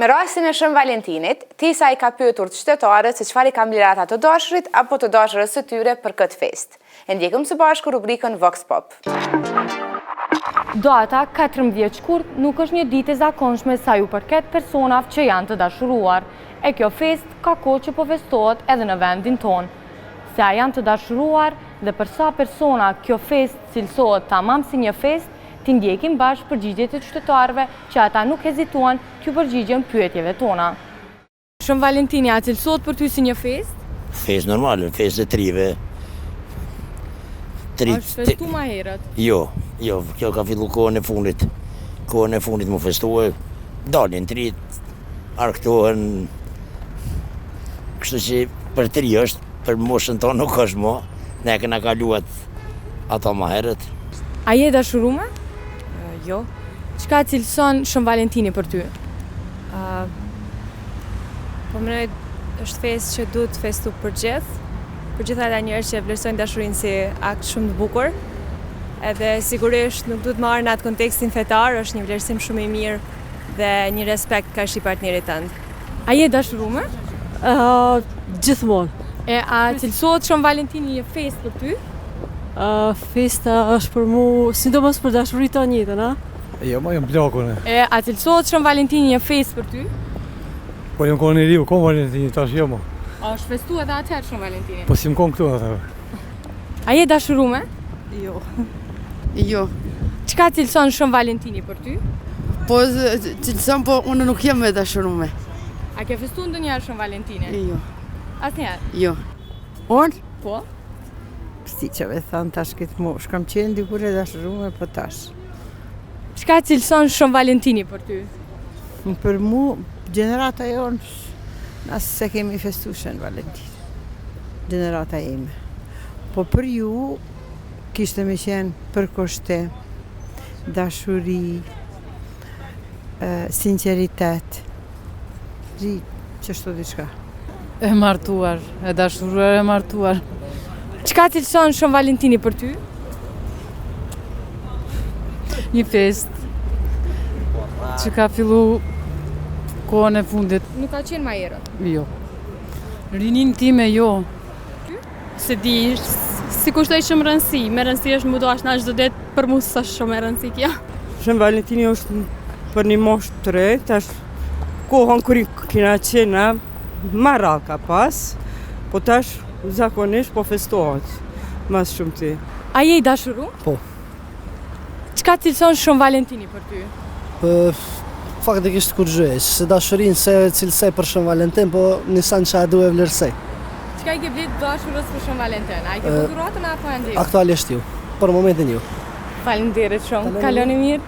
Me rastin e Shën Valentinit, Tisa i ka pyetur të qytetarët se çfarë i ka mbledhur të dashurit apo të dashurës së tyre për këtë festë. E ndjekëm së bashku rubrikën Vox Pop. Data 14 shkurt nuk është një ditë e zakonshme sa ju përket personave që janë të dashuruar. E kjo festë ka kohë që po festohet edhe në vendin tonë. Se a janë të dashuruar dhe për sa persona kjo festë cilësohet tamam si një festë, t'i ndjekim bashkë përgjigjet e qytetarëve që ata nuk hezituan t'ju përgjigjen pyetjeve tona. Shën Valentini a cilësohet për ty si një festë? Festë normale, festë e trive. A është festu ma herët? Jo, kjo ka fillu kohën e fundit. Kohën e fundit më festuhe, dalin trit, arktohen. Kështu që për tri është, për moshën tonë nuk është mo, ne kena kaluat ato ma herët. A je dashurume? Jo. Çka cilëson Shën Valentini për ty? Po mendoj është festë që duhet festu për gjithë ata njerëz që vlerësojnë dashurinë si akt shumë të bukur. Edhe sigurisht nuk duhet marrë në atë kontekstin fetar, është një vlerësim shumë i mirë dhe një respekt karshi partnerit tënd. A je dashurume? Gjithmonë. E a cilësohet Shën Valentini një festë për ty? Festa është për mu, sidomos për dashurit të njëtën, a? Jo, ma jam plakune. E a cilësohet Shën Valentini një festë për ty? Po jam kohën e riu, kohën Valentini, tash jo mo. A është festu edhe atëherë Shën Valentini? Po si më kohën këtu atë. A je dashurume? Jo. Jo. Çka cilëson Shën Valentini për ty? Po cilëson, po unë nuk jam me dashurume. A ke festu ndonjëherë Shën Valentini? Jo. Asnjëherë? Jo. Unë? Po. Sti që me thanë tash këtë mosh, kam qenë dikur e dashurume, po tash. Çka cilëson Shën Valentini për ty? Për mu, gjenerata jonë, nësë se kemi festu Shën Valentin. Gjenerata jeme. Po për ju, kishte me qenë përkoshte, dashuri, sinceritet, qështu diçka. E martuar, e dashuruar, e martuar. Çka cilëson Shën Valentini për ty? Një festë që ka fillu kohën e fundit. Nuk ka qenë ma herët? Jo. Rinin time, jo. Se di, si kushtoj shumë rëndësi, me rëndësi është mu do ashtë në çdo ditë, për mu së shumë e rëndësi kja. Shën Valentini është për një moshë të re, tash kohën kër kina qena ma raka pas, po tash zakonisht po festohet, mas shumë ti. A je i dashuru? Po. Çka cilëson Shën Valentini për ty? Faktikisht kur gjëjsh, se dashurinë se cilësej për Shën Valentin, po nisan që a du e vlerësej. Çka i ke blet dashurës për Shën Valentin? A i ke dhuratën apo e ndjek? Aktualisht ju, për momentin ju. Faleminderit shumë, kaloni mirë.